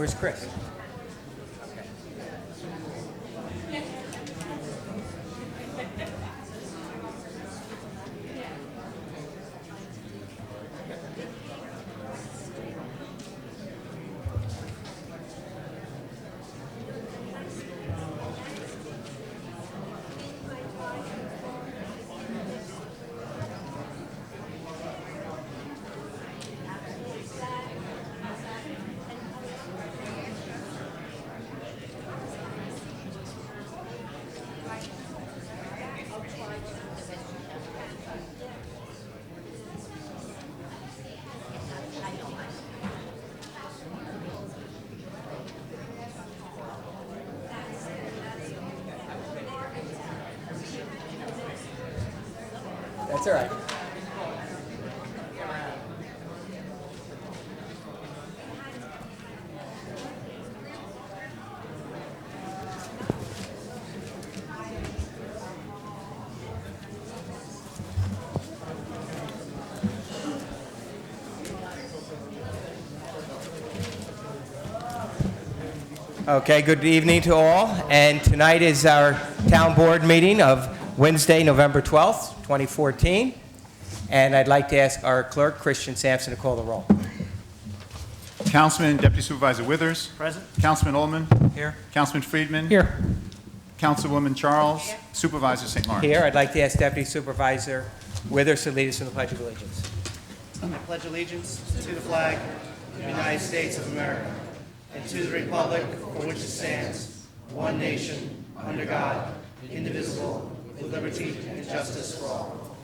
Where's Chris? That's all right. Okay, good evening to all. And tonight is our town board meeting of Wednesday, November 12th, 2014. And I'd like to ask our clerk, Christian Sampson, to call the roll. Councilman, Deputy Supervisor Withers. Present. Councilman Ullman. Here. Councilman Friedman. Here. Councilwoman Charles. Supervisor St. Lawrence. Here, I'd like to ask Deputy Supervisor Withers to lead us in the Pledge of Allegiance. I pledge allegiance to the flag of the United States of America and to the republic for which it stands, one nation, under God, indivisible, with liberty and justice for all.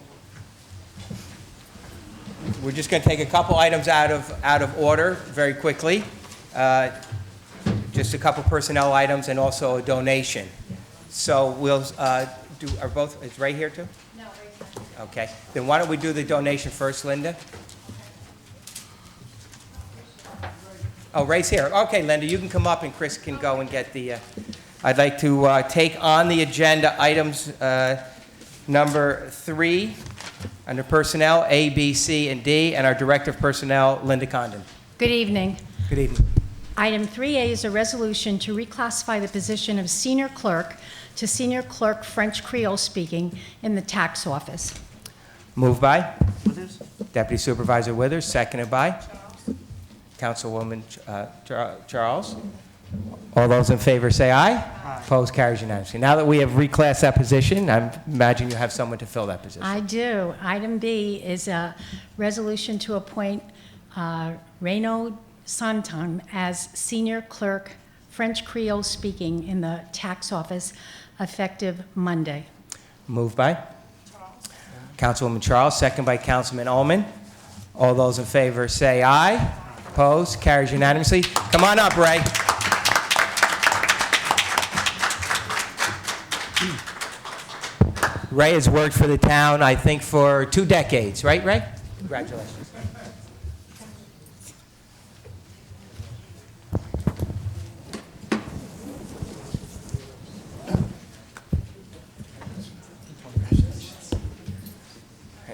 We're just going to take a couple items out of order very quickly. Just a couple personnel items and also a donation. So we'll do, are both, is Ray here too? No, Ray's not. Okay. Then why don't we do the donation first, Linda? Oh, Ray's here. Okay, Linda, you can come up and Chris can go and get the, I'd like to take on the agenda items number 3 under personnel, A, B, C, and D, and our Director of Personnel, Linda Condon. Good evening. Good evening. Item 3A is a resolution to reclassify the position of senior clerk to senior clerk French Creole speaking in the tax office. Moved by Withers? Deputy Supervisor Withers, seconded by Councilwoman Charles. All those in favor say aye. Aye. Opposed, carries unanimously. Now that we have reclassed that position, I imagine you have someone to fill that position. I do. Item B is a resolution to appoint Reno Santon as senior clerk French Creole speaking in the tax office effective Monday. Moved by Councilwoman Charles, second by Councilman Ullman. All those in favor say aye. Opposed, carries unanimously. Come on up, Ray. Ray has worked for the town, I think, for 2 decades, right, Ray? Congratulations.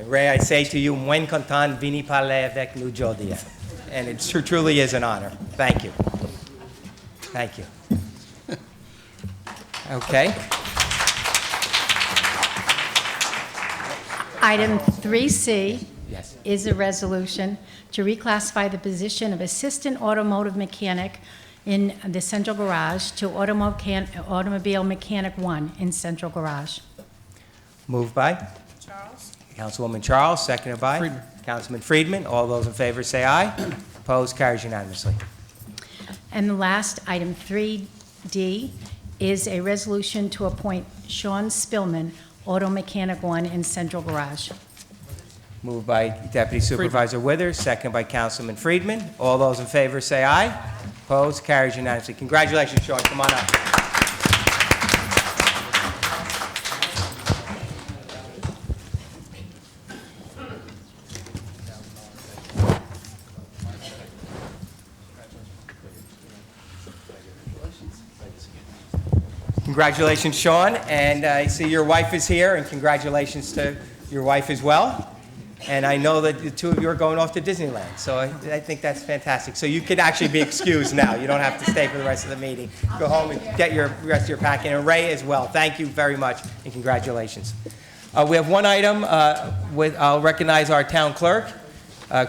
Ray, I say to you, mwen content vini parler avec nous aujourd'hui. And it truly is an honor. Thank you. Thank you. Okay. Item 3C Yes. is a resolution to reclassify the position of assistant automotive mechanic in the central garage to automobile mechanic 1 in central garage. Moved by Councilwoman Charles, seconded by Councilman Friedman. All those in favor say aye. Opposed, carries unanimously. And the last, item 3D, is a resolution to appoint Sean Spillman, auto mechanic 1 in central garage. Moved by Deputy Supervisor Withers, seconded by Councilman Friedman. All those in favor say aye. Opposed, carries unanimously. Congratulations, Sean. Come on up. Congratulations, Sean, and I see your wife is here, and congratulations to your wife as well. And I know that the two of you are going off to Disneyland, so I think that's fantastic. So you can actually be excused now. You don't have to stay for the rest of the meeting. Go home and get your rest of your packing. And Ray as well, thank you very much, and congratulations. We have one item. I'll recognize our town clerk,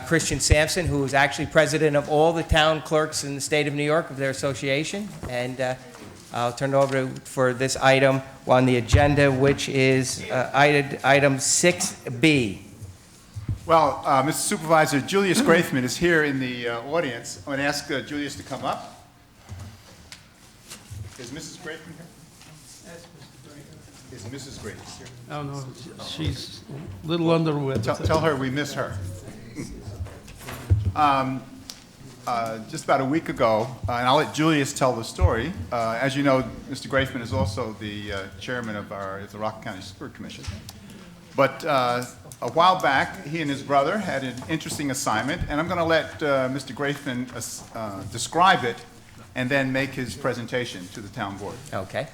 Christian Sampson, who is actually president of all the town clerks in the state of New York, of their association. And I'll turn it over for this item on the agenda, which is item 6B. Well, Mr. Supervisor, Julius Graithman is here in the audience. I'm going to ask Julius to come up. Is Mrs. Graithman here? Is Mrs. Graithman here? Oh, no, she's a little under the weather. Tell her we miss her. Just about a week ago, and I'll let Julius tell the story. As you know, Mr. Graithman is also the chairman of the Rockland County Sewer Commission. But a while back, he and his brother had an interesting assignment, and I'm going to let Mr. Graithman describe it and then make his presentation to the town board. Okay.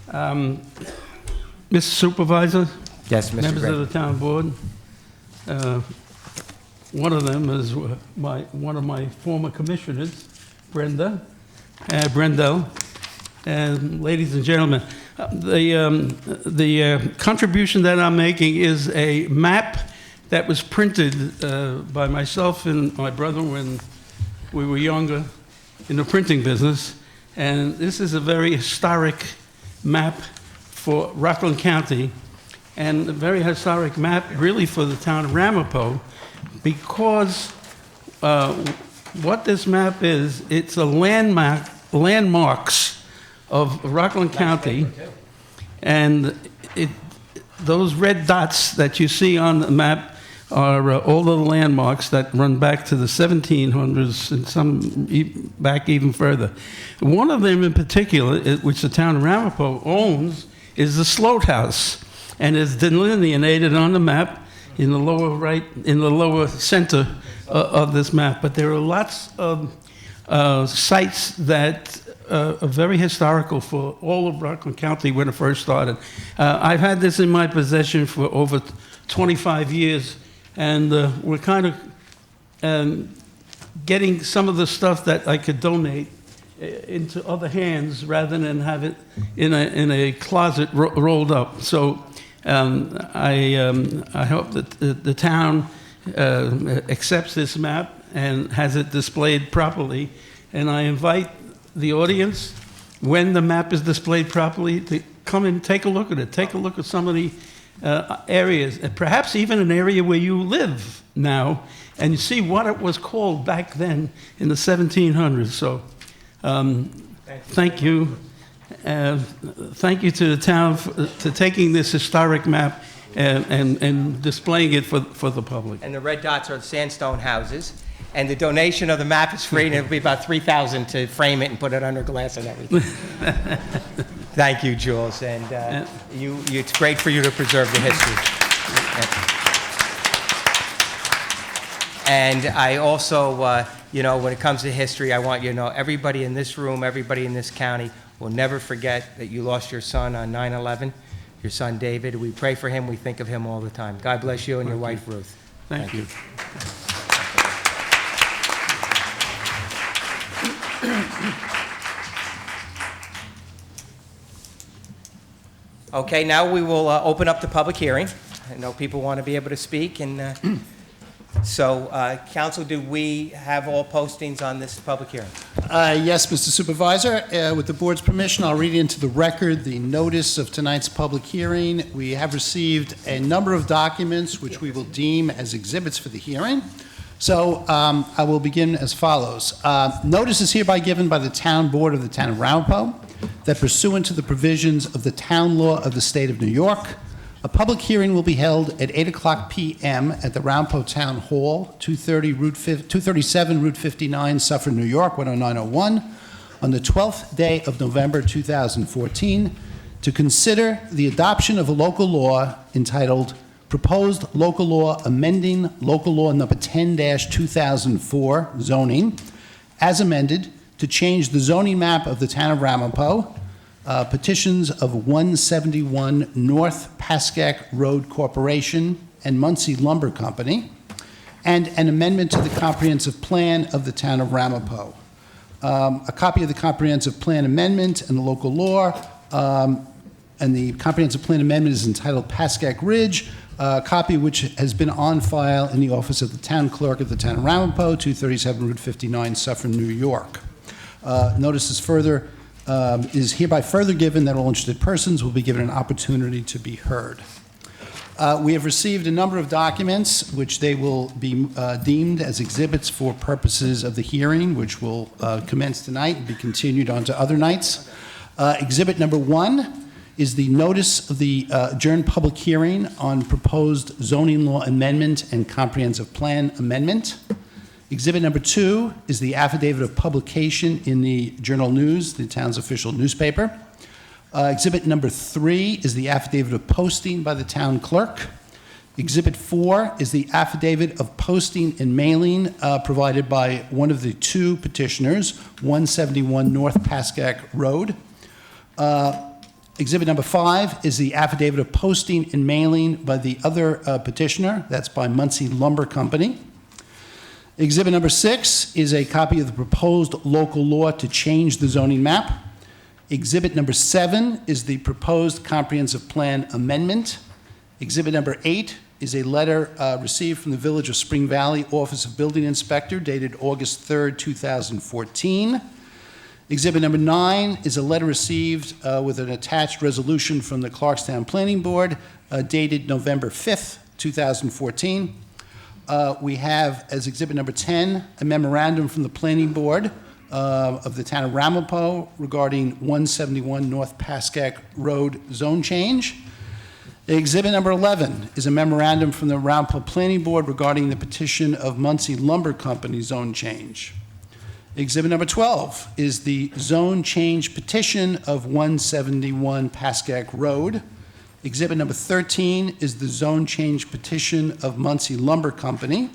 Mr. Supervisor? Yes, Mr. Members Gray. of the town board? One of them is one of my former commissioners, Brendel. And ladies and gentlemen, the contribution that I'm making is a map that was printed by myself and my brother when we were younger in the printing business. And this is a very historic map for Rockland County, and a very historic map really for the town of Ramapo, because what this map is, it's a landmarks of Rockland County, and those red dots that you see on the map are all the landmarks that run back to the 1700s and some back even further. One of them in particular, which the town of Ramapo owns, is the Sloat House, and is delineated on the map in the lower right, in the lower center of this map. But there are lots of sites that are very historical for all of Rockland County when it first started. I've had this in my possession for over 25 years, and we're kind of getting some of the stuff that I could donate into other hands rather than have it in a closet rolled up. So I hope that the town accepts this map and has it displayed properly. And I invite the audience, when the map is displayed properly, to come and take a look at it. Take a look at some of the areas, perhaps even an area where you live now, and you see what it was called back then in the 1700s. So thank you. Thank you to the town for taking this historic map and displaying it for the public. And the red dots are sandstone houses. And the donation of the map is free, and it'll be about $3,000 to frame it and put it under glass and everything. Thank you, Jules. And it's great for you to preserve the history. And I also, when it comes to history, I want you to know everybody in this room, everybody in this county will never forget that you lost your son on 9/11, your son David. We pray for him. We think of him all the time. God bless you and your wife, Ruth. Thank you. Okay, now we will open up the public hearing. I know people want to be able to speak, and so, Council, do we have all postings on this public hearing? Yes, Mr. Supervisor. With the board's permission, I'll read into the record the notice of tonight's public hearing. We have received a number of documents which we will deem as exhibits for the hearing. So I will begin as follows. Notice is hereby given by the Town Board of the Town of Ramapo that pursuant to the provisions of the Town Law of the State of New York, a public hearing will be held at 8:00 p.m. at the Ramapo Town Hall, 237 Route 59, Suffern, New York, 10901, on the 12th day of November 2014, to consider the adoption of a local law entitled Proposed Local Law Amending Local Law Number 10-2004 Zoning, as amended, to change the zoning map of the town of Ramapo, petitions of 171 North Pascack Road Corporation, and Muncie Lumber Company, and an amendment to the comprehensive plan of the town of Ramapo. A copy of the comprehensive plan amendment and the local law, and the comprehensive plan amendment is entitled Pascack Ridge, a copy which has been on file in the office of the town clerk of the town of Ramapo, 237 Route 59, Suffern, New York. Notice is hereby further given that all interested persons will be given an opportunity to be heard. We have received a number of documents which they will be deemed as exhibits for purposes of the hearing, which will commence tonight and be continued on to other nights. Exhibit number 1 is the notice of the adjourned public hearing on proposed zoning law amendment and comprehensive plan amendment. Exhibit number 2 is the affidavit of publication in the Journal News, the town's official newspaper. Exhibit number 3 is the affidavit of posting by the town clerk. Exhibit 4 is the affidavit of posting and mailing provided by one of the 2 petitioners, 171 North Pascack Road. Exhibit number 5 is the affidavit of posting and mailing by the other petitioner, that's by Muncie Lumber Company. Exhibit number 6 is a copy of the proposed local law to change the zoning map. Exhibit number 7 is the proposed comprehensive plan amendment. Exhibit number 8 is a letter received from the Village of Spring Valley Office of Building Inspector dated August 3rd, 2014. Exhibit number 9 is a letter received with an attached resolution from the Clarkstown Planning Board dated November 5th, 2014. We have, as exhibit number 10, a memorandum from the Planning Board of the town of Ramapo regarding 171 North Pascack Road zone change. Exhibit number 11 is a memorandum from the Ramapo Planning Board regarding the petition of Muncie Lumber Company zone change. Exhibit number 12 is the zone change petition of 171 Pascack Road. Exhibit number 13 is the zone change petition of Muncie Lumber Company.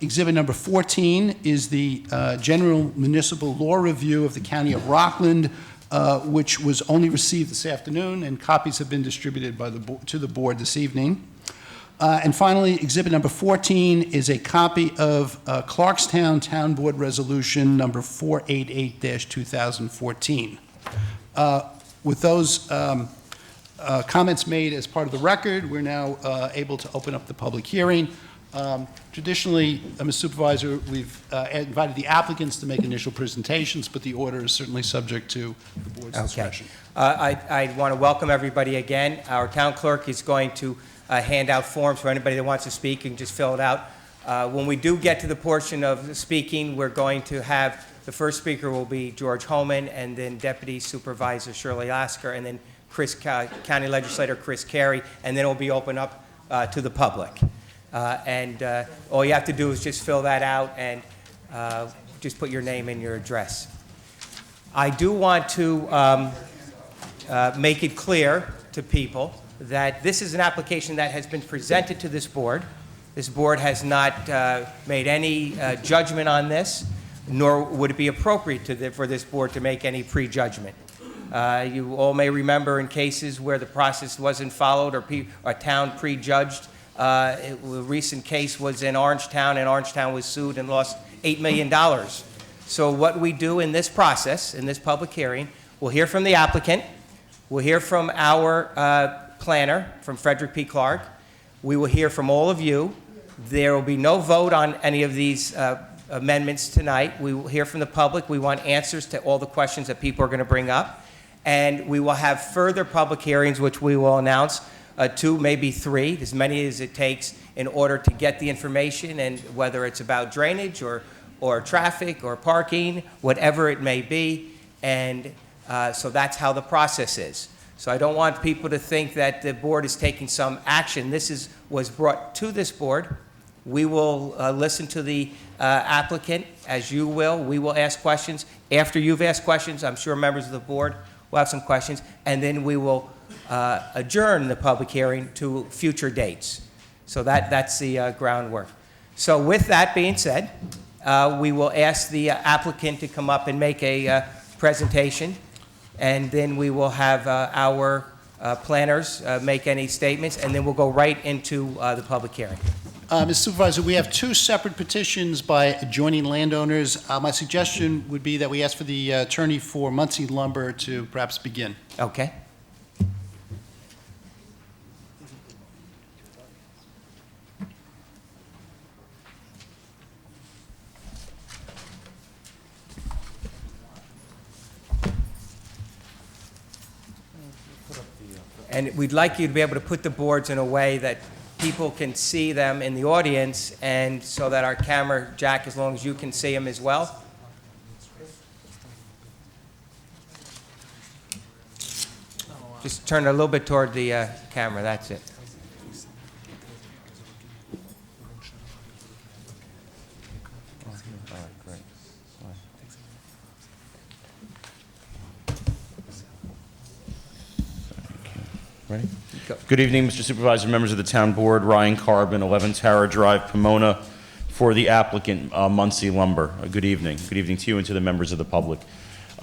Exhibit number 14 is the general municipal law review of the County of Rockland, which was only received this afternoon, and copies have been distributed to the board this evening. And finally, exhibit number 14 is a copy of Clarkstown Town Board Resolution number 488-2014. With those comments made as part of the record, we're now able to open up the public hearing. Traditionally, Mr. Supervisor, we've invited the applicants to make initial presentations, but the order is certainly subject to the board's discretion. I want to welcome everybody again. Our town clerk is going to hand out forms for anybody that wants to speak. You can just fill it out. When we do get to the portion of speaking, we're going to have, the first speaker will be George Homan, and then Deputy Supervisor Shirley Lasker, and then County Legislator Chris Carey, and then it'll be open up to the public. All you have to do is just fill that out and just put your name and your address. I do want to make it clear to people that this is an application that has been presented to this board. This board has not made any judgment on this, nor would it be appropriate for this board to make any prejudgment. You all may remember in cases where the process wasn't followed or a town prejudged. A recent case was in Orangetown, and Orangetown was sued and lost $8 million. So what we do in this process, in this public hearing, we'll hear from the applicant, we'll hear from our planner, from Frederick P. Clark. We will hear from all of you. There will be no vote on any of these amendments tonight. We will hear from the public. We want answers to all the questions that people are going to bring up. And we will have further public hearings, which we will announce, 2, maybe 3, as many as it takes in order to get the information, and whether it's about drainage or traffic or parking, whatever it may be. And so that's how the process is. So I don't want people to think that the board is taking some action. This was brought to this board. We will listen to the applicant, as you will. We will ask questions. After you've asked questions, I'm sure members of the board will have some questions, and then we will adjourn the public hearing to future dates. So that's the groundwork. So with that being said, we will ask the applicant to come up and make a presentation, and then we will have our planners make any statements, and then we'll go right into the public hearing. Mr. Supervisor, we have two separate petitions by adjoining landowners. My suggestion would be that we ask for the attorney for Muncie Lumber to perhaps begin. Okay. And we'd like you to be able to put the boards in a way that people can see them in the audience, and so that our camera, Jack, as long as you can see them as well. Just turn it a little bit toward the camera, that's it. Ready? Go. Good evening, Mr. Supervisor, members of the Town Board. Ryan Carbon, 11 Tower Drive, Pomona, for the applicant, Muncie Lumber. Good evening. Good evening to you and to the members of the public.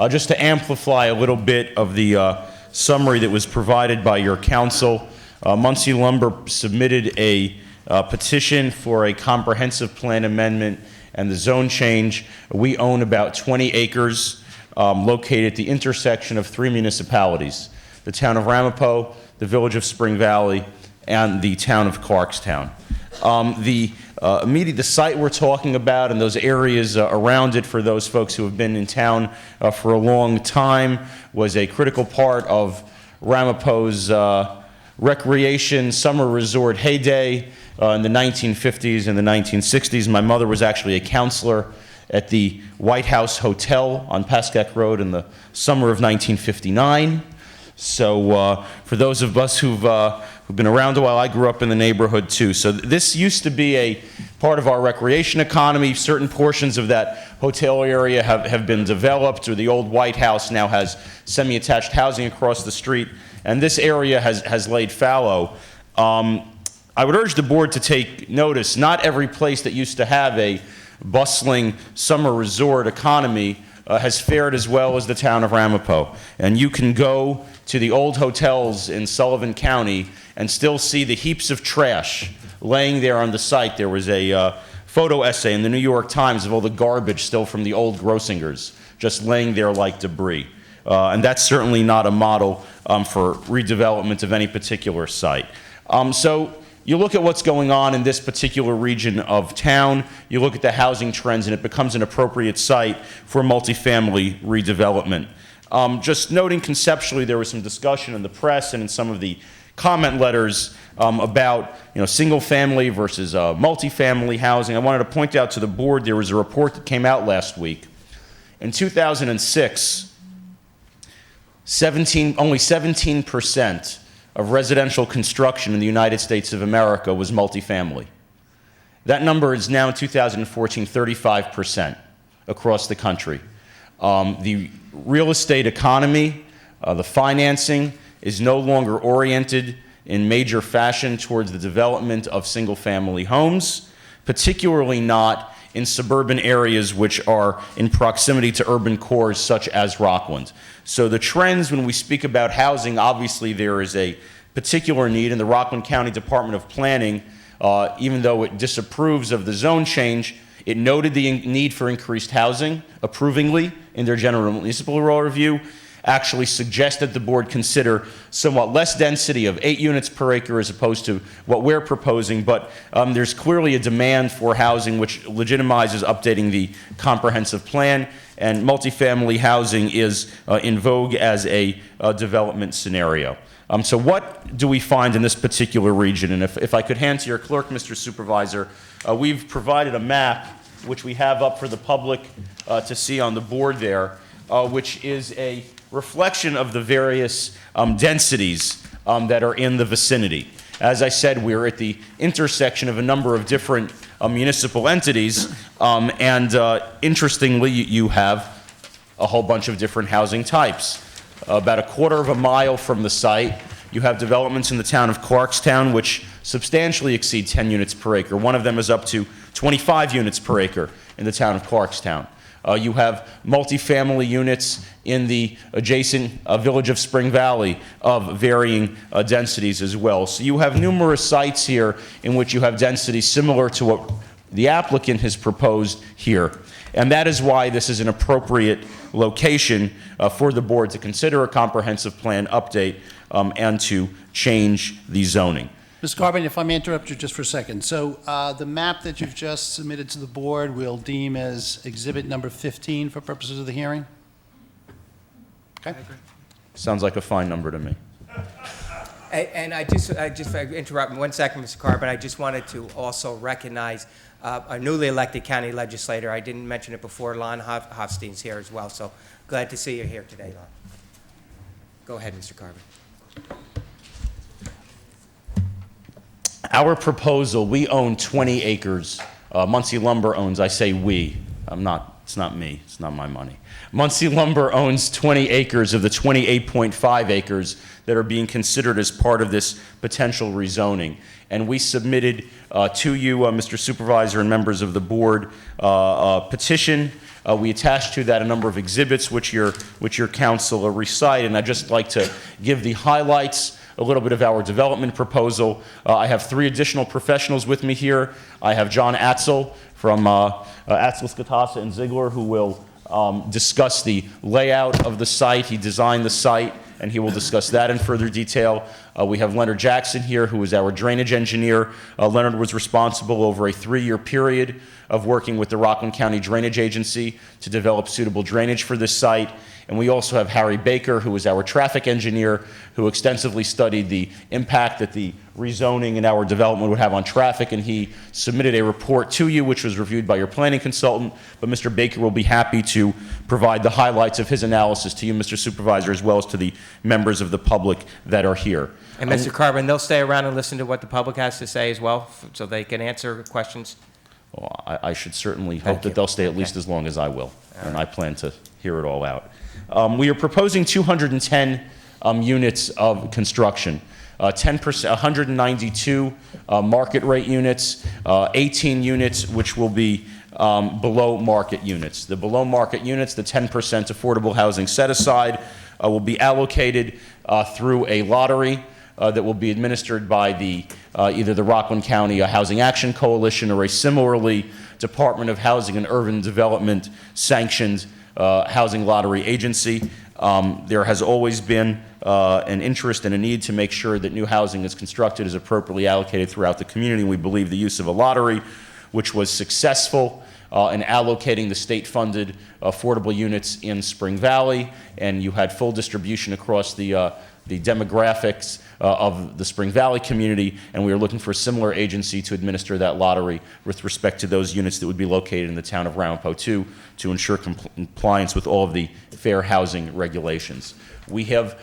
Just to amplify a little bit of the summary that was provided by your counsel, Muncie Lumber submitted a petition for a comprehensive plan amendment and the zone change. We own about 20 acres located at the intersection of 3 municipalities: the town of Ramapo, the village of Spring Valley, and the town of Clarkstown. The site we're talking about and those areas around it, for those folks who have been in town for a long time, was a critical part of Ramapo's recreation summer resort heyday in the 1950s and the 1960s. My mother was actually a counselor at the White House Hotel on Pascack Road in the summer of 1959. So for those of us who've been around a while, I grew up in the neighborhood too. So this used to be a part of our recreation economy. Certain portions of that hotel area have been developed, or the old White House now has semi-attached housing across the street, and this area has laid fallow. I would urge the board to take notice. Not every place that used to have a bustling summer resort economy has fared as well as the town of Ramapo. And you can go to the old hotels in Sullivan County and still see the heaps of trash laying there on the site. There was a photo essay in the New York Times of all the garbage still from the old Grossingers just laying there like debris. And that's certainly not a model for redevelopment of any particular site. So you look at what's going on in this particular region of town, you look at the housing trends, and it becomes an appropriate site for multifamily redevelopment. Just noting conceptually, there was some discussion in the press and in some of the comment letters about single family versus multifamily housing. I wanted to point out to the board there was a report that came out last week. In 2006, only 17% of residential construction in the United States of America was multifamily. That number is now in 2014 35% across the country. The real estate economy, the financing, is no longer oriented in major fashion towards the development of single-family homes, particularly not in suburban areas which are in proximity to urban cores such as Rockland. So the trends, when we speak about housing, obviously there is a particular need, in the Rockland County Department of Planning, even though it disapproves of the zone change, it noted the need for increased housing approvingly in their general municipal law review, actually suggested the board consider somewhat less density of 8 units per acre as opposed to what we're proposing, but there's clearly a demand for housing which legitimizes updating the comprehensive plan, and multifamily housing is in vogue as a development scenario. So what do we find in this particular region? And if I could hand to your clerk, Mr. Supervisor, we've provided a map which we have up for the public to see on the board there, which is a reflection of the various densities that are in the vicinity. As I said, we're at the intersection of a number of different municipal entities, and interestingly, you have a whole bunch of different housing types. About a quarter of a mile from the site, you have developments in the town of Clarkstown which substantially exceed 10 units per acre. One of them is up to 25 units per acre in the town of Clarkstown. You have multifamily units in the adjacent village of Spring Valley of varying densities as well. So you have numerous sites here in which you have densities similar to what the applicant has proposed here. And that is why this is an appropriate location for the board to consider a comprehensive plan update and to change the zoning. Ms. Carbon, if I may interrupt you just for a second. So the map that you've just submitted to the board we'll deem as exhibit number 15 for purposes of the hearing? Okay. Sounds like a fine number to me. And I just interrupt 1 second, Mr. Carbon. I just wanted to also recognize a newly elected county legislator. I didn't mention it before. Lon Hofstein's here as well, so glad to see you here today, Lon. Go ahead, Mr. Carbon. Our proposal, we own 20 acres. Muncie Lumber owns, I say we, it's not me, it's not my money. Muncie Lumber owns 20 acres of the 28.5 acres that are being considered as part of this potential rezoning. And we submitted to you, Mr. Supervisor and members of the board, a petition. We attached to that a number of exhibits which your council recite, and I'd just like to give the highlights, a little bit of our development proposal. I have 3 additional professionals with me here. I have John Atzel from Atzel, Skatasa, and Ziegler, who will discuss the layout of the site. He designed the site, and he will discuss that in further detail. We have Leonard Jackson here, who is our drainage engineer. Leonard was responsible over a 3-year period of working with the Rockland County Drainage Agency to develop suitable drainage for this site. And we also have Harry Baker, who is our traffic engineer, who extensively studied the impact that the rezoning and our development would have on traffic, and he submitted a report to you, which was reviewed by your planning consultant. But Mr. Baker will be happy to provide the highlights of his analysis to you, Mr. Supervisor, as well as to the members of the public that are here. And Mr. Carbon, they'll stay around and listen to what the public has to say as well, so they can answer questions. Well, I should certainly hope that they'll stay at least as long as I will, and I plan to hear it all out. We are proposing 210 units of construction, 10%, 192 market rate units, 18 units which will be below market units. The below market units, the 10% affordable housing set aside, will be allocated through a lottery that will be administered by either the Rockland County Housing Action Coalition or a similarly Department of Housing and Urban Development sanctioned housing lottery agency. There has always been an interest and a need to make sure that new housing is constructed is appropriately allocated throughout the community. We believe the use of a lottery, which was successful in allocating the state-funded affordable units in Spring Valley, and you had full distribution across the demographics of the Spring Valley community, and we are looking for a similar agency to administer that lottery with respect to those units that would be located in the town of Ramapo to ensure compliance with all of the fair housing regulations. We have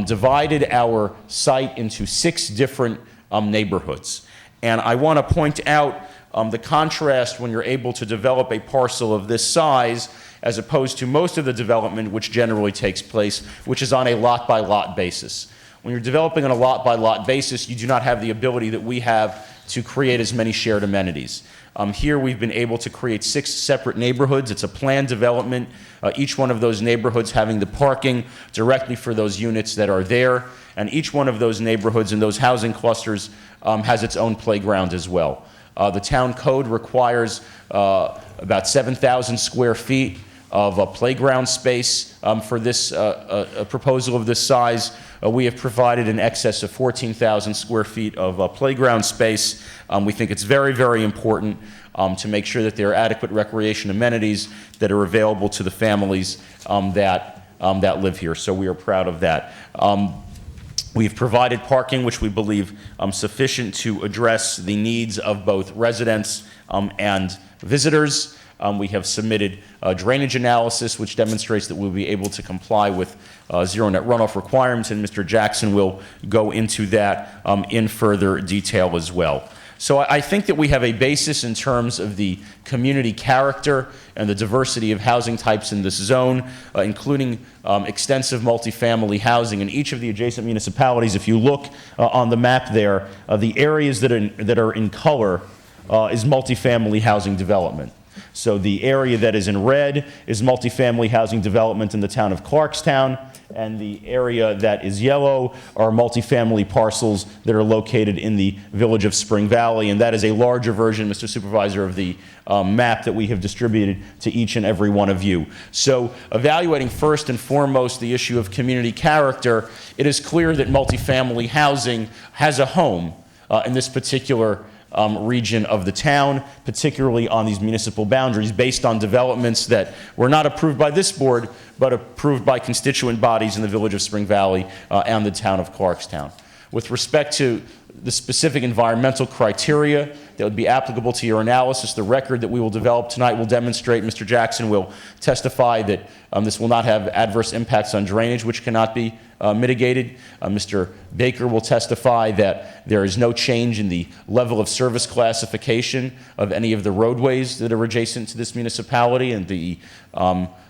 divided our site into 6 different neighborhoods, and I want to point out the contrast when you're able to develop a parcel of this size as opposed to most of the development which generally takes place, which is on a lot-by-lot basis. When you're developing on a lot-by-lot basis, you do not have the ability that we have to create as many shared amenities. Here we've been able to create 6 separate neighborhoods. It's a planned development, each one of those neighborhoods having the parking directly for those units that are there, and each one of those neighborhoods and those housing clusters has its own playground as well. The town code requires about 7,000 square feet of a playground space for this a proposal of this size. We have provided in excess of 14,000 square feet of playground space. We think it's very, very important to make sure that there are adequate recreation amenities that are available to the families that live here. So we are proud of that. We've provided parking, which we believe sufficient to address the needs of both residents and visitors. We have submitted drainage analysis, which demonstrates that we'll be able to comply with zero net runoff requirements, and Mr. Jackson will go into that in further detail as well. So I think that we have a basis in terms of the community character and the diversity of housing types in this zone, including extensive multifamily housing in each of the adjacent municipalities. If you look on the map there, the areas that are in color is multifamily housing development. So the area that is in red is multifamily housing development in the town of Clarkstown, and the area that is yellow are multifamily parcels that are located in the village of Spring Valley, and that is a larger version, Mr. Supervisor, of the map that we have distributed to each and every one of you. So evaluating first and foremost the issue of community character, it is clear that multifamily housing has a home in this particular region of the town, particularly on these municipal boundaries, based on developments that were not approved by this board, but approved by constituent bodies in the village of Spring Valley and the town of Clarkstown. With respect to the specific environmental criteria that would be applicable to your analysis, the record that we will develop tonight will demonstrate, Mr. Jackson will testify that this will not have adverse impacts on drainage, which cannot be mitigated. Mr. Baker will testify that there is no change in the level of service classification of any of the roadways that are adjacent to this municipality, and the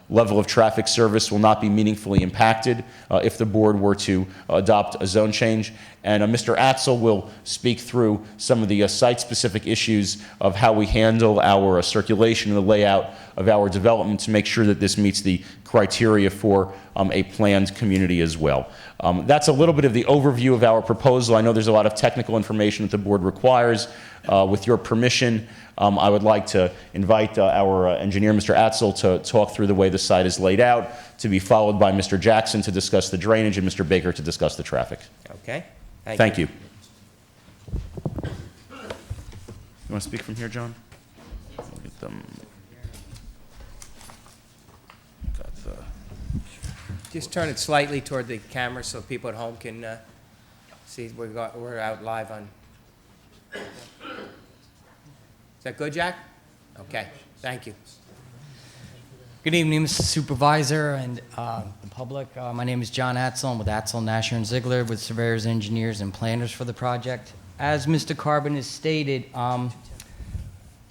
level of traffic service will not be meaningfully impacted if the board were to adopt a zone change. And Mr. Atzel will speak through some of the site-specific issues of how we handle our circulation and the layout of our development to make sure that this meets the criteria for a planned community as well. That's a little bit of the overview of our proposal. I know there's a lot of technical information that the board requires. With your permission, I would like to invite our engineer, Mr. Atzel, to talk through the way the site is laid out, to be followed by Mr. Jackson to discuss the drainage and Mr. Baker to discuss the traffic. Okay? Thank you. You want to speak from here, John? Look at them. Got the... Just turn it slightly toward the camera so people at home can see we're out live on. Is that good, Jack? Okay, thank you. Good evening, Mr. Supervisor and the public. My name is John Atzel. I'm with Atzel, Nasher, and Ziegler with surveyors, engineers, and planners for the project. As Mr. Carbon has stated,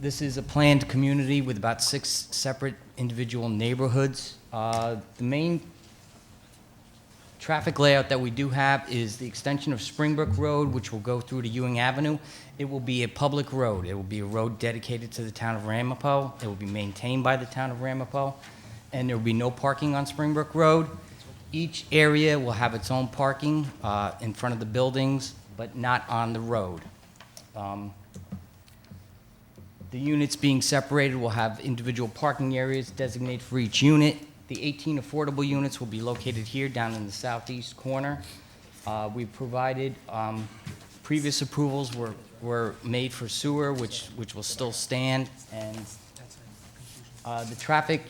this is a planned community with about 6 separate individual neighborhoods. The main traffic layout that we do have is the extension of Springbrook Road, which will go through to Ewing Avenue. It will be a public road. It will be a road dedicated to the town of Ramapo. It will be maintained by the town of Ramapo, and there will be no parking on Springbrook Road. Each area will have its own parking in front of the buildings, but not on the road. The units being separated will have individual parking areas designated for each unit. The 18 affordable units will be located here down in the southeast corner. We provided previous approvals were made for sewer, which will still stand, and the traffic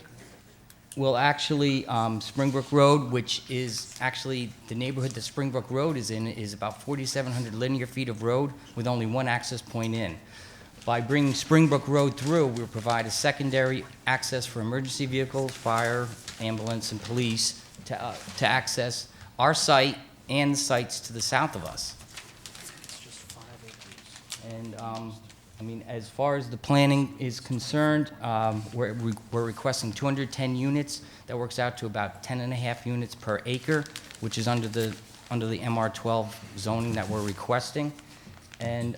will actually, Springbrook Road, which is actually the neighborhood that Springbrook Road is in, is about 4,700 linear feet of road with only one access point in. By bringing Springbrook Road through, we'll provide a secondary access for emergency vehicles, fire, ambulance, and police to access our site and the sites to the south of us. And I mean, as far as the planning is concerned, we're requesting 210 units. That works out to about 10.5 units per acre, which is under the MR12 zoning that we're requesting. And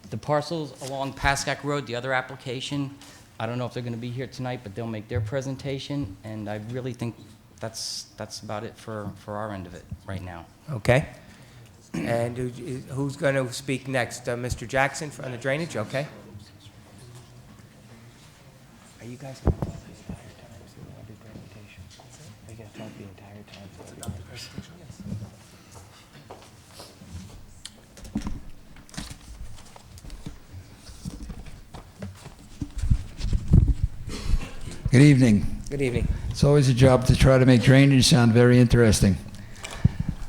the parcels along Pascack Road, the other application, I don't know if they're going to be here tonight, but they'll make their presentation. And I really think that's about it for our end of it right now. Okay. And who's going to speak next? Mr. Jackson on the drainage? Okay. Are you guys going to talk the entire time through the presentation? Are you going to talk the entire time through the presentation? Good evening. Good evening. It's always a job to try to make drainage sound very interesting.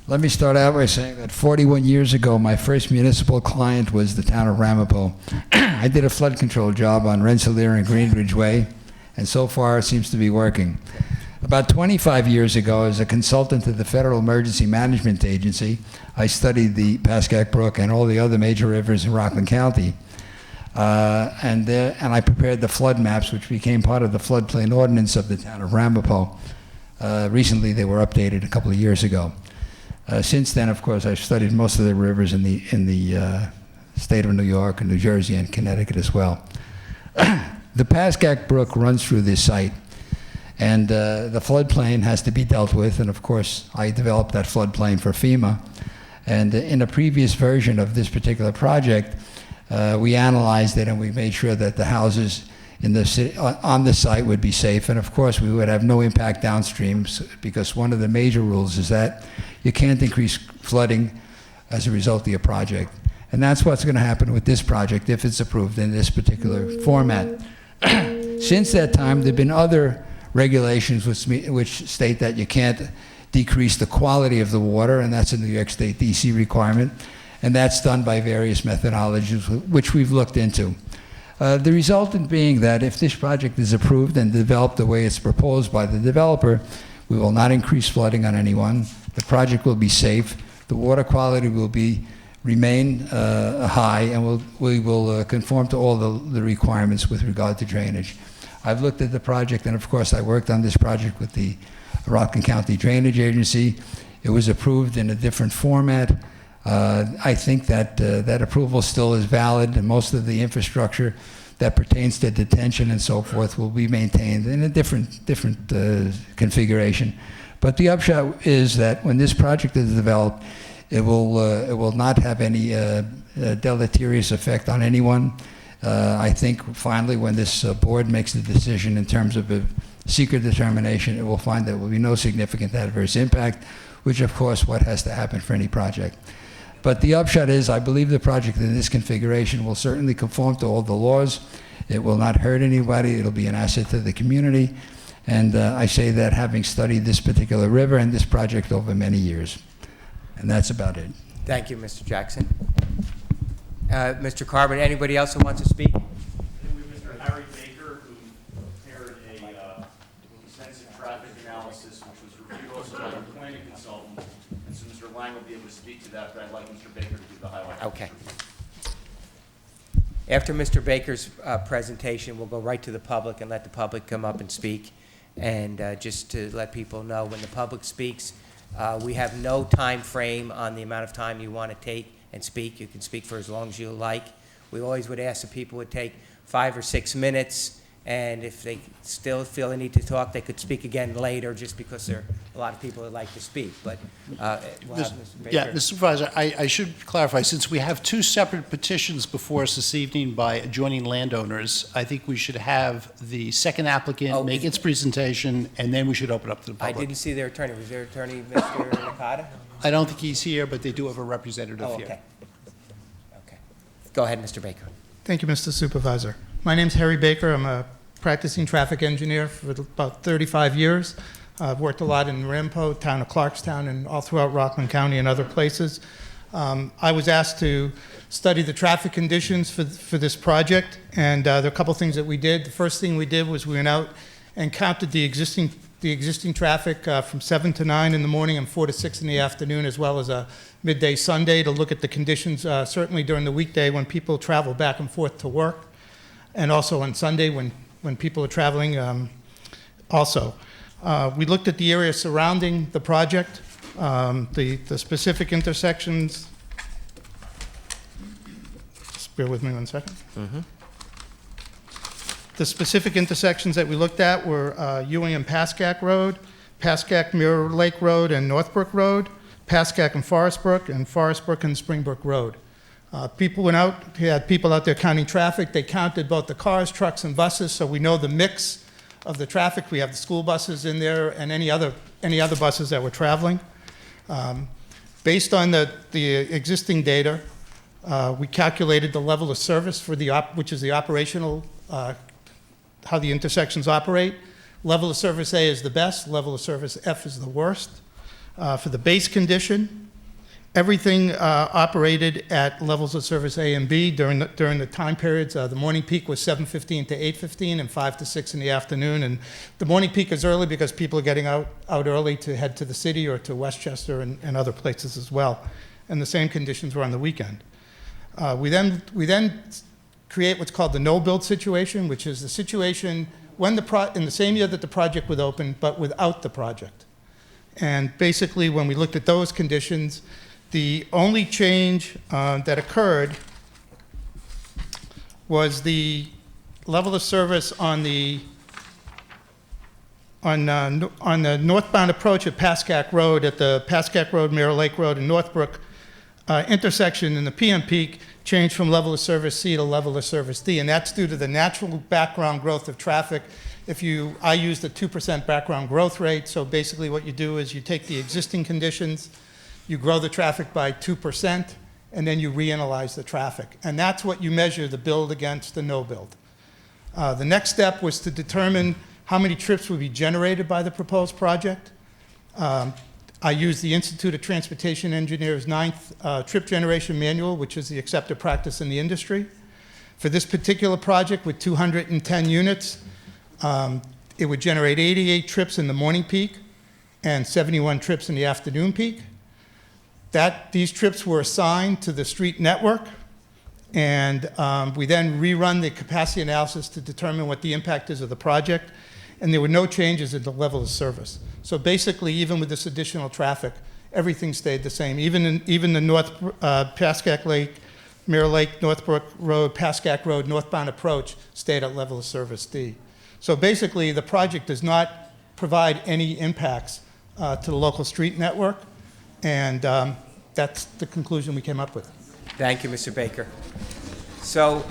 Let me start out by saying that 41 years ago, my first municipal client was the town of Ramapo. I did a flood control job on Rensselaer and Greenridge Way, and so far it seems to be working. About 25 years ago, as a consultant to the Federal Emergency Management Agency, I studied the Pascack Brook and all the other major rivers in Rockland County. And I prepared the flood maps, which became part of the floodplain ordinance of the town of Ramapo. Recently, they were updated a couple of years ago. Since then, of course, I've studied most of the rivers in the state of New York and New Jersey and Connecticut as well. The Pascack Brook runs through this site, and the floodplain has to be dealt with, and of course, I developed that floodplain for FEMA. And in a previous version of this particular project, we analyzed it and we made sure that the houses in the city, on the site would be safe, and of course, we would have no impact downstream, because one of the major rules is that you can't increase flooding as a result of your project. And that's what's going to happen with this project if it's approved in this particular format. Since that time, there have been other regulations which state that you can't decrease the quality of the water, and that's a New York State DC requirement, and that's done by various methodologies which we've looked into. The resultant being that if this project is approved and developed the way it's proposed by the developer, we will not increase flooding on anyone. The project will be safe. The water quality will remain high, and we will conform to all the requirements with regard to drainage. I've looked at the project, and of course, I worked on this project with the Rockland County Drainage Agency. It was approved in a different format. I think that that approval still is valid, and most of the infrastructure that pertains to detention and so forth will be maintained in a different configuration. But the upshot is that when this project is developed, it will not have any deleterious effect on anyone. I think finally, when this board makes the decision in terms of a secret determination, it will find there will be no significant adverse impact, which of course what has to happen for any project. But the upshot is, I believe the project in this configuration will certainly conform to all the laws. It will not hurt anybody. It'll be an asset to the community. And I say that having studied this particular river and this project over many years. And that's about it. Thank you, Mr. Jackson. Mr. Carbon, anybody else who wants to speak? Mr. Harry Baker, who prepared a extensive traffic analysis, which was reviewed also by the planning consultant. And so Mr. Lang will be able to speak to that, but I'd like Mr. Baker to give the highlights. Okay. After Mr. Baker's presentation, we'll go right to the public and let the public come up and speak. And just to let people know, when the public speaks, we have no time frame on the amount of time you want to take and speak. You can speak for as long as you like. We always would ask that people would take 5 or 6 minutes, and if they still feel they need to talk, they could speak again later, just because there are a lot of people that like to speak. But we'll have Mr. Baker. Yeah, Mr. Supervisor, I should clarify, since we have 2 separate petitions before us this evening by adjoining landowners, I think we should have the second applicant make its presentation, and then we should open up to the public. I didn't see their attorney. Was their attorney Mr. Nakata? I don't think he's here, but they do have a representative Oh, here. okay. Okay. Go ahead, Mr. Baker. Thank you, Mr. Supervisor. My name's Harry Baker. I'm a practicing traffic engineer for about 35 years. I've worked a lot in Ramapo, town of Clarkstown, and all throughout Rockland County and other places. I was asked to study the traffic conditions for this project, and there are a couple things that we did. The first thing we did was we went out and counted the existing traffic from 7 to 9 in the morning and 4 to 6 in the afternoon, as well as a midday Sunday, to look at the conditions certainly during the weekday when people travel back and forth to work, and also on Sunday when people are traveling also. We looked at the area surrounding the project, the specific intersections. Just bear with me 1 second. Mm-hmm. The specific intersections that we looked at were Ewing and Pascack Road, Pascack Mirror Lake Road and Northbrook Road, Pascack and Forestbrook and Springbrook Road. People went out, we had people out there counting traffic. They counted both the cars, trucks, and buses, so we know the mix of the traffic. We have the school buses in there and any other buses that were traveling. Based on the existing data, we calculated the level of service for which is the operational, how the intersections operate. Level of service A is the best, level of service F is the worst. For the base condition, everything operated at levels of service A and B during the time periods. The morning peak was 7:15 to 8:15 and 5 to 6 in the afternoon. And the morning peak is early because people are getting out early to head to the city or to Westchester and other places as well. And the same conditions were on the weekend. We then create what's called the no-build situation, which is the situation when in the same year that the project was open, but without the project. And basically, when we looked at those conditions, the only change that occurred was the level of service on the northbound approach at Pascack Road, at the Pascack Road, Mirror Lake Road, and Northbrook intersection in the PM peak changed from level of service C to level of service D, and that's due to the natural background growth of traffic. I use the 2% background growth rate, so basically what you do is you take the existing conditions, you grow the traffic by 2%, and then you reanalyze the traffic. And that's what you measure the build against the no build. The next step was to determine how many trips would be generated by the proposed project. I used the Institute of Transportation Engineers' 9th trip generation manual, which is the accepted practice in the industry. For this particular project with 210 units, it would generate 88 trips in the morning peak and 71 trips in the afternoon peak. These trips were assigned to the street network, and we then rerun the capacity analysis to determine what the impact is of the project, and there were no changes in the level of service. So basically, even with this additional traffic, everything stayed the same. Even the North Pascack Lake, Mirror Lake, Northbrook Road, Pascack Road, northbound approach stayed at level of service D. So basically, the project does not provide any impacts to the local street network, and that's the conclusion we came up with. Thank you, Mr. Baker. So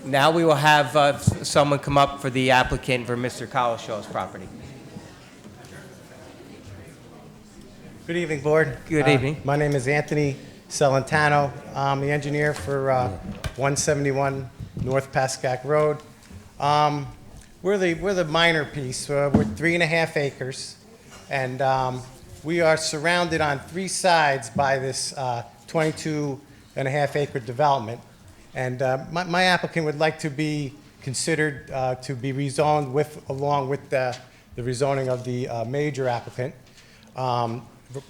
now we will have someone come up for the applicant for Mr. Colishaw's property. Good evening, Board. Good evening. My name is Anthony Celentano. I'm the engineer for 171 North Pascack Road. We're the minor piece. We're 3.5 acres, and we are surrounded on 3 sides by this 22.5 acre development. And my applicant would like to be considered to be rezoned along with the rezoning of the major applicant.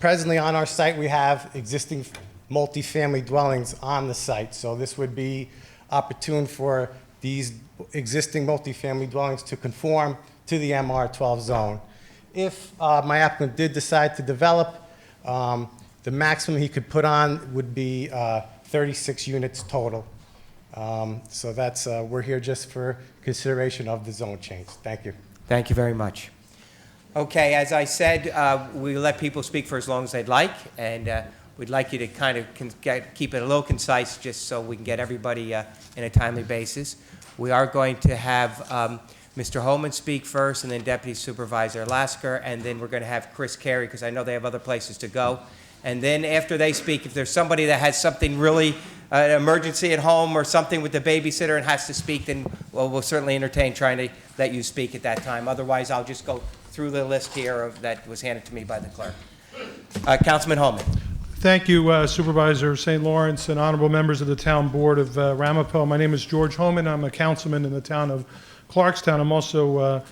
Presently on our site, we have existing multifamily dwellings on the site, so this would be opportune for these existing multifamily dwellings to conform to the MR12 zone. If my applicant did decide to develop, the maximum he could put on would be 36 units total. So that's, we're here just for consideration of the zone change. Thank you. Thank you very much. Okay, as I said, we let people speak for as long as they'd like, and we'd like you to kind of keep it a little concise just so we can get everybody in a timely basis. We are going to have Mr. Holman speak first, and then Deputy Supervisor Lasker, and then we're going to have Chris Carey, because I know they have other places to go. And then after they speak, if there's somebody that has something really, an emergency at home or something with the babysitter and has to speak, then we'll certainly entertain trying to let you speak at that time. Otherwise, I'll just go through the list here that was handed to me by the clerk. Councilman Holman. Thank you, Supervisor St. Lawrence and honorable members of the Town Board of Ramapo. My name is George Holman. I'm a councilman in the town of Clarkstown. I'm also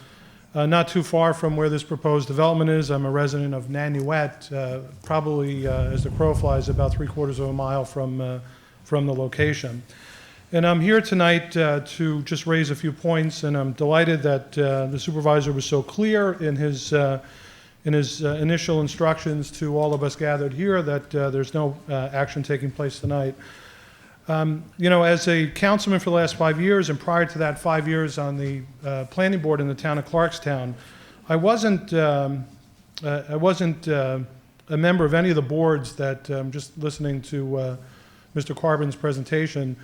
not too far from where this proposed development is. I'm a resident of Nanuet, probably, as the crow flies, about 3/4 of a mile from the location. And I'm here tonight to just raise a few points, and I'm delighted that the supervisor was so clear in his initial instructions to all of us gathered here that there's no action taking place tonight. You know, as a councilman for the last 5 years, and prior to that 5 years on the planning board in the town of Clarkstown, I wasn't a member of any of the boards that, just listening to Mr. Carbon's presentation,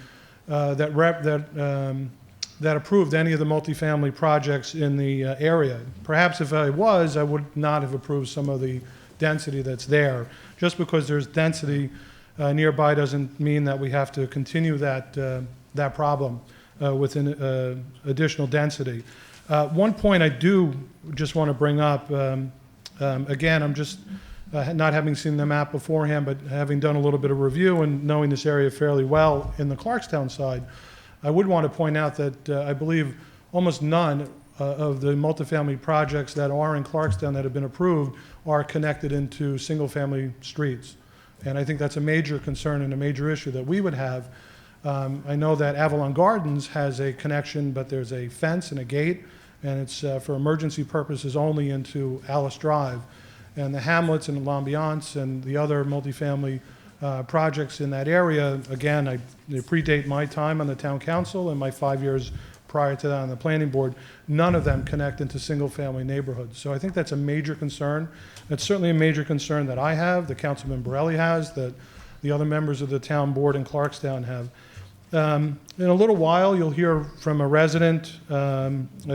that approved any of the multifamily projects in the area. Perhaps if I was, I would not have approved some of the density that's there. Just because there's density nearby doesn't mean that we have to continue that problem with additional density. One point I do just want to bring up, again, I'm just not having seen the map beforehand, but having done a little bit of review and knowing this area fairly well in the Clarkstown side, I would want to point out that I believe almost none of the multifamily projects that are in Clarkstown that have been approved are connected into single-family streets. And I think that's a major concern and a major issue that we would have. I know that Avalon Gardens has a connection, but there's a fence and a gate, and it's for emergency purposes only into Alice Drive. And the Hamlets and L'Ambiance and the other multifamily projects in that area. Again, they predate my time on the town council and my 5 years prior to that on the planning board. None of them connect into single-family neighborhoods. So I think that's a major concern. That's certainly a major concern that I have, that Councilman Borelli has, that the other members of the town board in Clarkstown have. In a little while, you'll hear from a resident.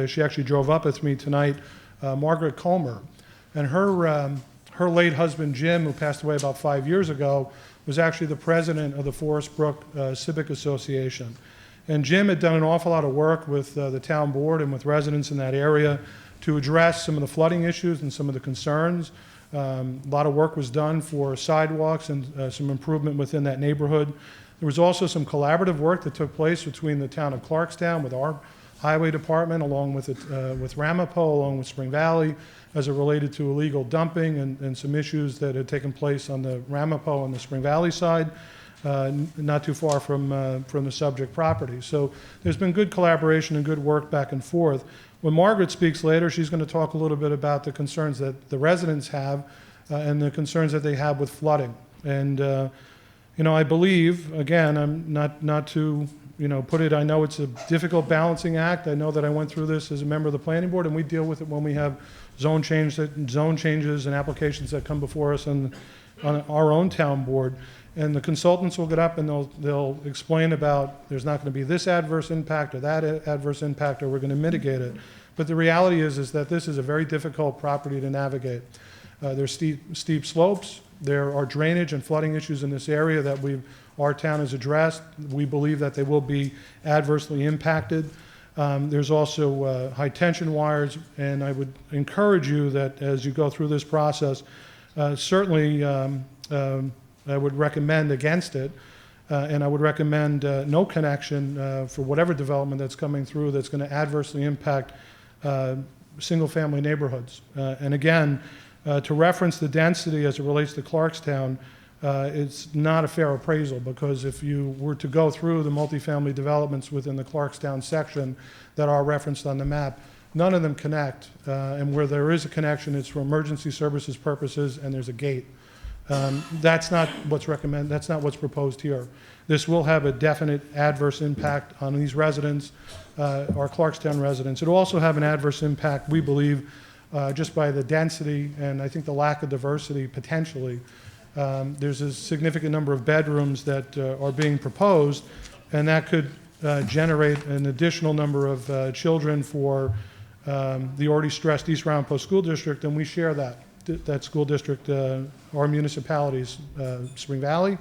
She actually drove up with me tonight, Margaret Comer. And her late husband, Jim, who passed away about 5 years ago, was actually the president of the Forest Brook Civic Association. And Jim had done an awful lot of work with the town board and with residents in that area to address some of the flooding issues and some of the concerns. A lot of work was done for sidewalks and some improvement within that neighborhood. There was also some collaborative work that took place between the town of Clarkstown with our highway department, along with Ramapo, along with Spring Valley, as it related to illegal dumping and some issues that had taken place on the Ramapo and the Spring Valley side, not too far from the subject property. So there's been good collaboration and good work back and forth. When Margaret speaks later, she's going to talk a little bit about the concerns that the residents have and the concerns that they have with flooding. And I believe, again, I'm not to put it, I know it's a difficult balancing act. I know that I went through this as a member of the planning board, and we deal with it when we have zone changes and applications that come before us on our own town board. And the consultants will get up and they'll explain about there's not going to be this adverse impact or that adverse impact, or we're going to mitigate it. But the reality is that this is a very difficult property to navigate. There's steep slopes. There are drainage and flooding issues in this area that our town has addressed. We believe that they will be adversely impacted. There's also high tension wires, and I would encourage you that as you go through this process, certainly I would recommend against it, and I would recommend no connection for whatever development that's coming through that's going to adversely impact single-family neighborhoods. And again, to reference the density as it relates to Clarkstown, it's not a fair appraisal, because if you were to go through the multifamily developments within the Clarkstown section that are referenced on the map, none of them connect, and where there is a connection, it's for emergency services purposes, and there's a gate. That's not what's recommended. That's not what's proposed here. This will have a definite adverse impact on these residents, our Clarkstown residents. It will also have an adverse impact, we believe, just by the density and I think the lack of diversity potentially. There's a significant number of bedrooms that are being proposed, and that could generate an additional number of children for the already stressed East Ramapo School District, and we share that school district, our municipalities, Spring Valley,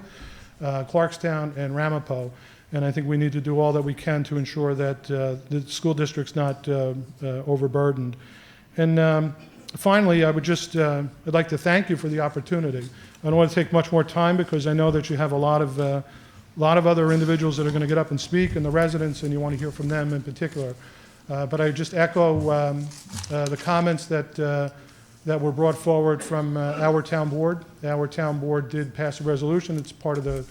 Clarkstown, and Ramapo. And I think we need to do all that we can to ensure that the school district's not overburdened. And finally, I would just, I'd like to thank you for the opportunity. I don't want to take much more time, because I know that you have a lot of other individuals that are going to get up and speak, and the residents, and you want to hear from them in particular. But I just echo the comments that were brought forward from our town board. Our town board did pass a resolution. It's part of the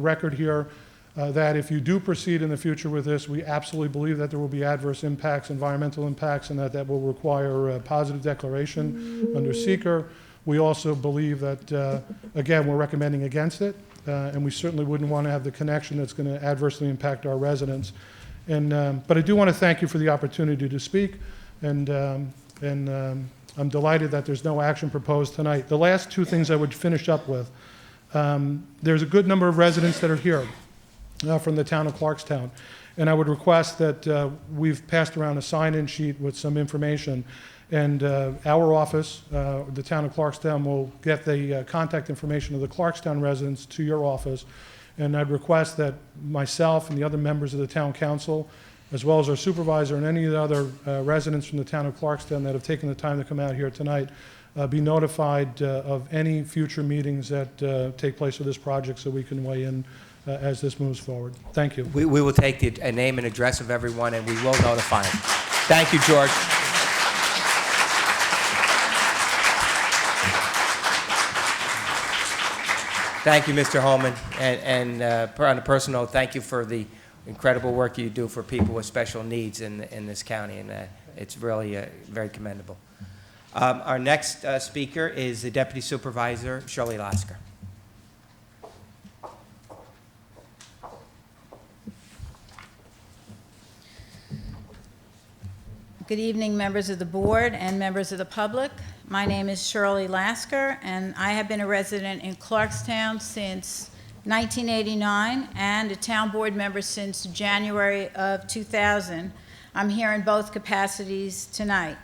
record here, that if you do proceed in the future with this, we absolutely believe that there will be adverse impacts, environmental impacts, and that will require a positive declaration under seeker. We also believe that, again, we're recommending against it, and we certainly wouldn't want to have the connection that's going to adversely impact our residents. But I do want to thank you for the opportunity to speak, and I'm delighted that there's no action proposed tonight. The last two things I would finish up with. There's a good number of residents that are here from the town of Clarkstown, and I would request that we've passed around a sign-in sheet with some information, and our office, the town of Clarkstown, will get the contact information of the Clarkstown residents to your office, and I'd request that myself and the other members of the town council, as well as our supervisor and any of the other residents from the town of Clarkstown that have taken the time to come out here tonight, be notified of any future meetings that take place with this project, so we can weigh in as this moves forward. Thank you. We will take the name and address of everyone, and we will notify them. Thank you, George. Thank you, Mr. Holman. And on a personal note, thank you for the incredible work you do for people with special needs in this county, and it's really very commendable. Our next speaker is the Deputy Supervisor, Shirley Lasker. Good evening, members of the board and members of the public. My name is Shirley Lasker, and I have been a resident in Clarkstown since 1989 and a town board member since January of 2000. I'm here in both capacities tonight.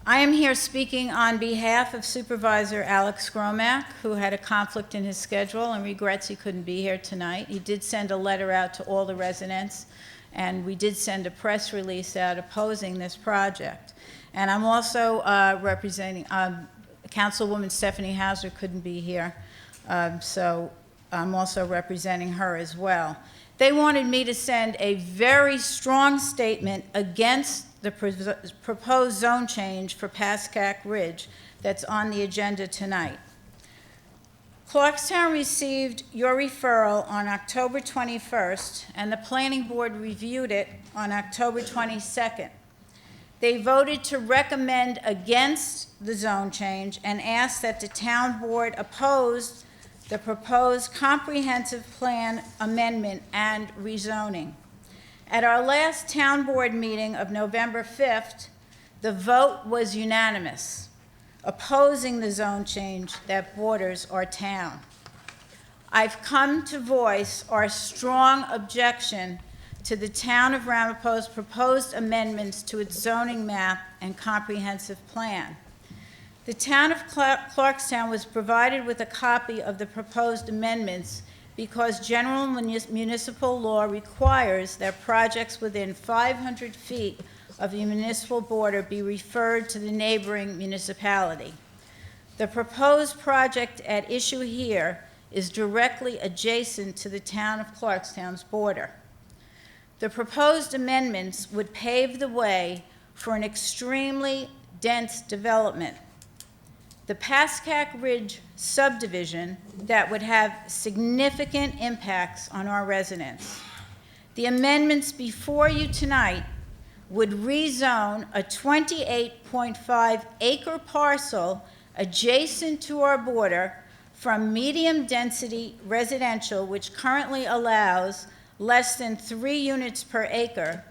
I am here speaking on behalf of Supervisor Alex Gromack, who had a conflict in his schedule and regrets he couldn't be here tonight. He did send a letter out to all the residents, and we did send a press release out opposing this project. And I'm also representing, Councilwoman Stephanie Hauser couldn't be here, so I'm also representing her as well. They wanted me to send a very strong statement against the proposed zone change for Pascack Ridge that's on the agenda tonight. Clarkstown received your referral on October 21st, and the Planning Board reviewed it on October 22nd. They voted to recommend against the zone change and asked that the town board oppose the proposed comprehensive plan amendment and rezoning. At our last town board meeting of November 5th, the vote was unanimous, opposing the zone change that borders our town. I've come to voice our strong objection to the town of Ramapo's proposed amendments to its zoning map and comprehensive plan. The town of Clarkstown was provided with a copy of the proposed amendments because general municipal law requires that projects within 500 feet of the municipal border be referred to the neighboring municipality. The proposed project at issue here is directly adjacent to the town of Clarkstown's border. The proposed amendments would pave the way for an extremely dense development. The Pascack Ridge subdivision that would have significant impacts on our residents. The amendments before you tonight would rezone a 28.5 acre parcel adjacent to our border from medium density residential, which currently allows less than 3 units per acre,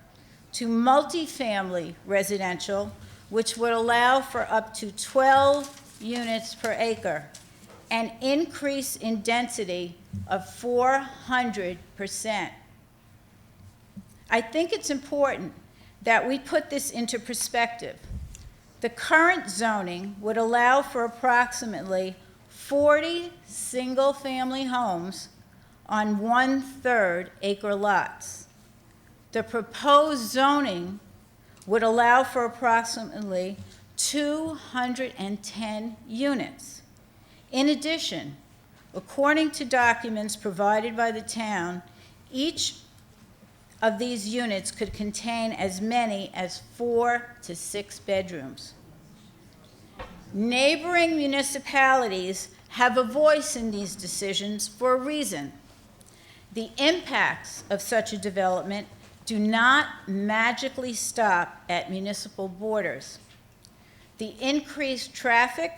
to multifamily residential, which would allow for up to 12 units per acre, an increase in density of 400%. I think it's important that we put this into perspective. The current zoning would allow for approximately 40 single-family homes on 1/3 acre lots. The proposed zoning would allow for approximately 210 units. In addition, according to documents provided by the town, each of these units could contain as many as 4 to 6 bedrooms. Neighboring municipalities have a voice in these decisions for a reason. The impacts of such a development do not magically stop at municipal borders. The increased traffic,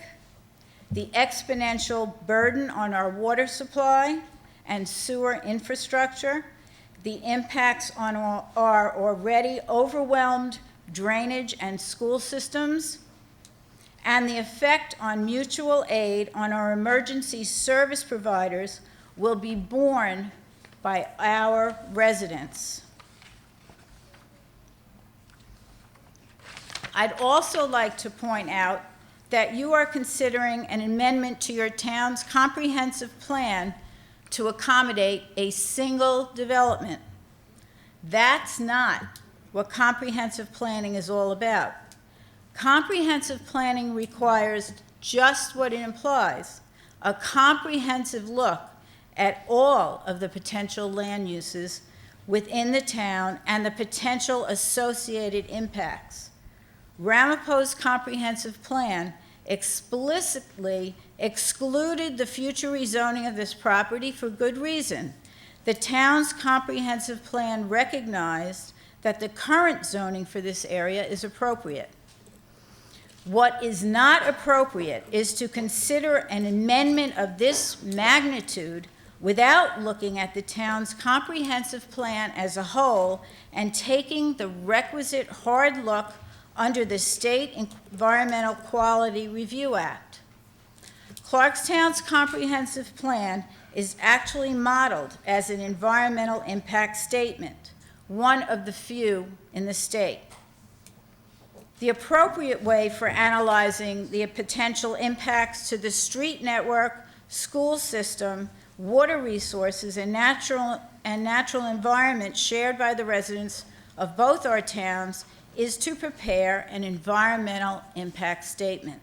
the exponential burden on our water supply and sewer infrastructure, the impacts on our already overwhelmed drainage and school systems, and the effect on mutual aid on our emergency service providers will be borne by our residents. I'd also like to point out that you are considering an amendment to your town's comprehensive plan to accommodate a single development. That's not what comprehensive planning is all about. Comprehensive planning requires just what it implies, a comprehensive look at all of the potential land uses within the town and the potential associated impacts. Ramapo's comprehensive plan explicitly excluded the future rezoning of this property for good reason. The town's comprehensive plan recognized that the current zoning for this area is appropriate. What is not appropriate is to consider an amendment of this magnitude without looking at the town's comprehensive plan as a whole and taking the requisite hard look under the State Environmental Quality Review Act. Clarkstown's comprehensive plan is actually modeled as an environmental impact statement, one of the few in the state. The appropriate way for analyzing the potential impacts to the street network, school system, water resources, and natural environment shared by the residents of both our towns is to prepare an environmental impact statement.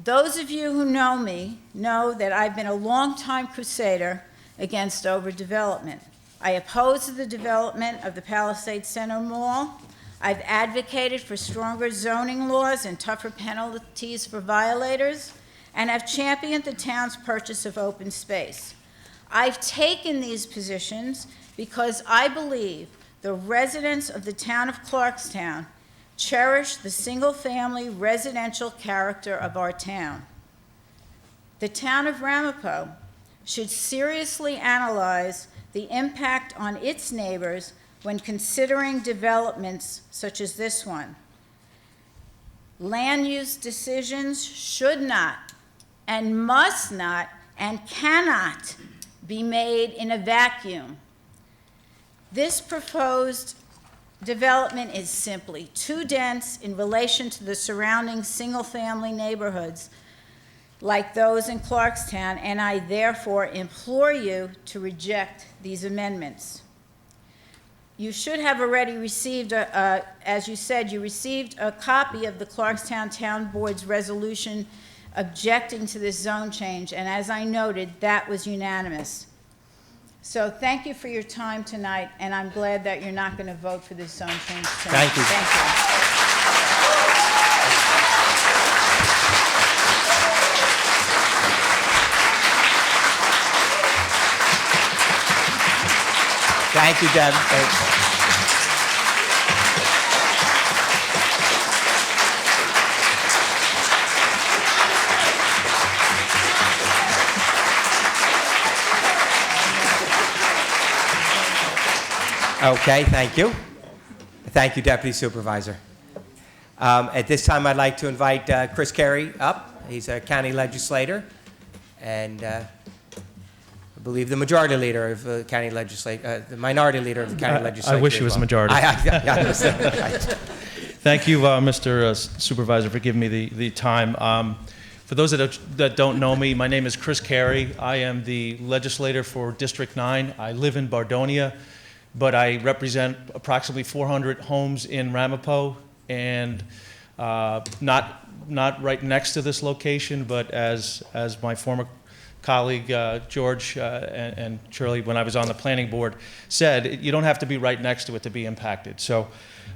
Those of you who know me know that I've been a longtime crusader against overdevelopment. I oppose the development of the Palisades Center Mall. I've advocated for stronger zoning laws and tougher penalties for violators, and I've championed the town's purchase of open space. I've taken these positions because I believe the residents of the town of Clarkstown cherish the single-family residential character of our town. The town of Ramapo should seriously analyze the impact on its neighbors when considering developments such as this one. Land use decisions should not and must not and cannot be made in a vacuum. This proposed development is simply too dense in relation to the surrounding single-family neighborhoods like those in Clarkstown, and I therefore implore you to reject these amendments. You should have already received, as you said, you received a copy of the Clarkstown Town Board's resolution objecting to this zone change, and as I noted, that was unanimous. So thank you for your time tonight, and I'm glad that you're not going to vote for this zone change tonight. Thank you. Thank you. Thank you, Deb. Okay, thank you. Thank you, Deputy Supervisor. At this time, I'd like to invite Chris Carey up. He's a county legislator, and I believe the majority leader of the county legislature, the minority leader of the county legislature. I wish he was a majority. I understand. Right. Thank you, Mr. Supervisor, for giving me the time. For those that don't know me, my name is Chris Carey. I am the legislator for District 9. I live in Bardonia, but I represent approximately 400 homes in Ramapo, and not right next to this location, but as my former colleague George and Shirley, when I was on the planning board, said, you don't have to be right next to it to be impacted. So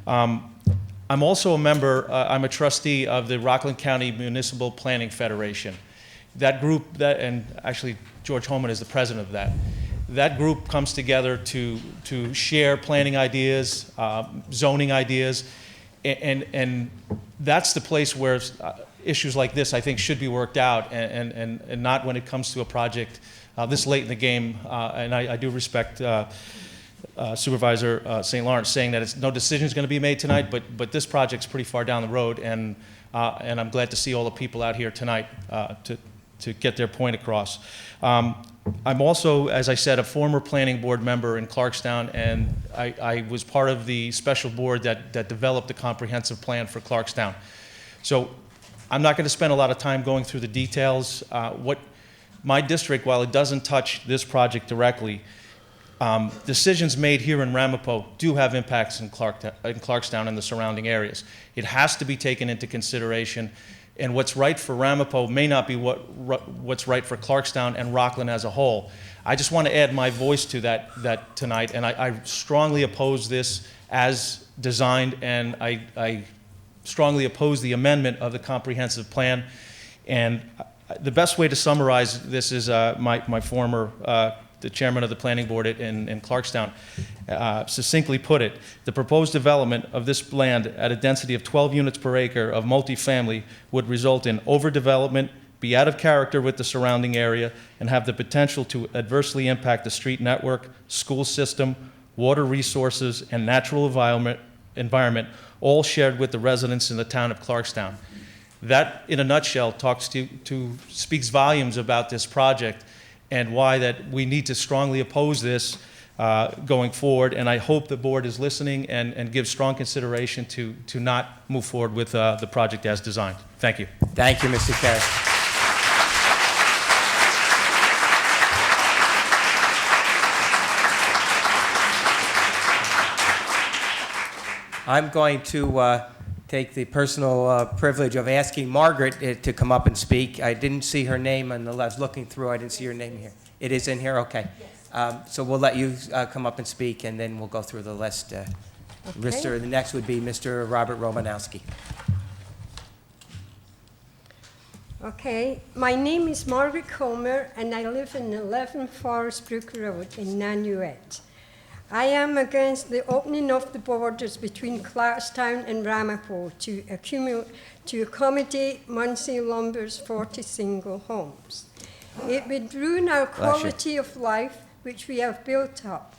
I'm also a member, I'm a trustee of the Rockland County Municipal Planning Federation. That group, and actually George Holman is the president of that. That group comes together to share planning ideas, zoning ideas, and that's the place where issues like this, I think, should be worked out, and not when it comes to a project this late in the game. And I do respect Supervisor St. Lawrence saying that no decision is going to be made tonight, but this project's pretty far down the road, and I'm glad to see all the people out here tonight to get their point across. I'm also, as I said, a former planning board member in Clarkstown, and I was part of the special board that developed the comprehensive plan for Clarkstown. So I'm not going to spend a lot of time going through the details. What my district, while it doesn't touch this project directly, decisions made here in Ramapo do have impacts in Clarkstown and the surrounding areas. It has to be taken into consideration, and what's right for Ramapo may not be what's right for Clarkstown and Rockland as a whole. I just want to add my voice to that tonight, and I strongly oppose this as designed, and I strongly oppose the amendment of the comprehensive plan. And the best way to summarize this is my former the chairman of the planning board in Clarkstown, succinctly put it. The proposed development of this land at a density of 12 units per acre of multifamily would result in overdevelopment, be out of character with the surrounding area, and have the potential to adversely impact the street network, school system, water resources, and natural environment, all shared with the residents in the town of Clarkstown. That, in a nutshell, speaks volumes about this project and why that we need to strongly oppose this going forward. And I hope the board is listening and gives strong consideration to not move forward with the project as designed. Thank you. Thank you, Mr. Carey. I'm going to take the personal privilege of asking Margaret to come up and speak. I didn't see her name on the left. Looking through, I didn't see her name here. It is in here? Okay. So we'll let you come up and speak, and then we'll go through the list. The next would be Mr. Robert Romanowski. Okay, my name is Margaret Comer, and I live in 11 Forest Brook Road in Nanuet. I am against the opening of the borders between Clarkstown and Ramapo to accommodate Munsey Lumber's 40 single homes. It would ruin our quality of life, which we have built up,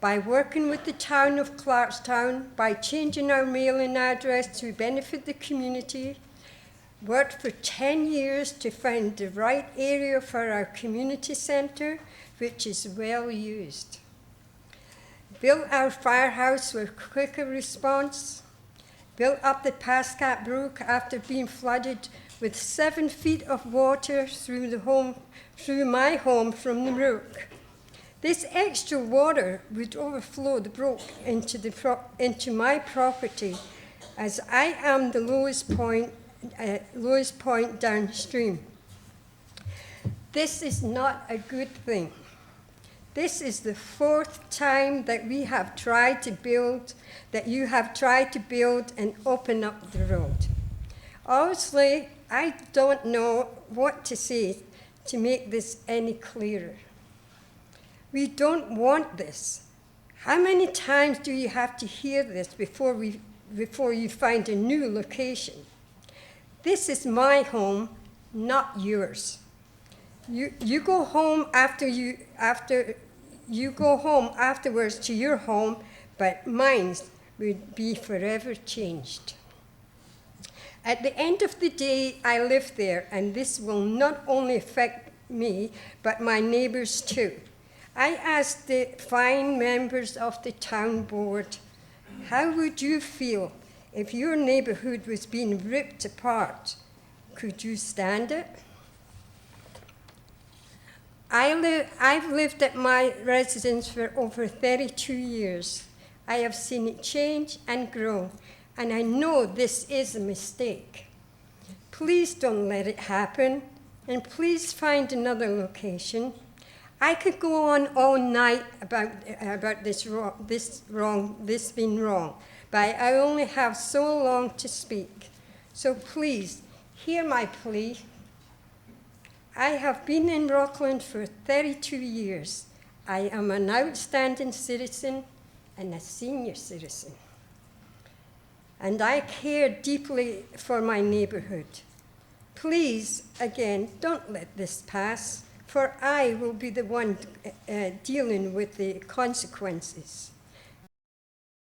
by working with the town of Clarkstown, by changing our mailing address to benefit the community, worked for 10 years to find the right area for our community centre, which is well used. Built our firehouse with quicker response, built up the Pascack Brook after being flooded with 7 feet of water through my home from the brook. This extra water would overflow the brook into my property, as I am the lowest point downstream. This is not a good thing. This is the 4th time that we have tried to build, that you have tried to build and open up the road. Honestly, I don't know what to say to make this any clearer. We don't want this. How many times do you have to hear this before you find a new location? This is my home, not yours. You go home you go home afterwards to your home, but mine would be forever changed. At the end of the day, I live there, and this will not only affect me, but my neighbors too. I asked the fine members of the town board, how would you feel if your neighborhood was being ripped apart? Could you stand it? I've lived at my residence for over 32 years. I have seen it change and grow, and I know this is a mistake. Please don't let it happen, and please find another location. I could go on all night about this being wrong, but I only have so long to speak. So please, hear my plea. I have been in Rockland for 32 years. I am an outstanding citizen and a senior citizen. And I care deeply for my neighborhood. Please, again, don't let this pass, for I will be the one dealing with the consequences.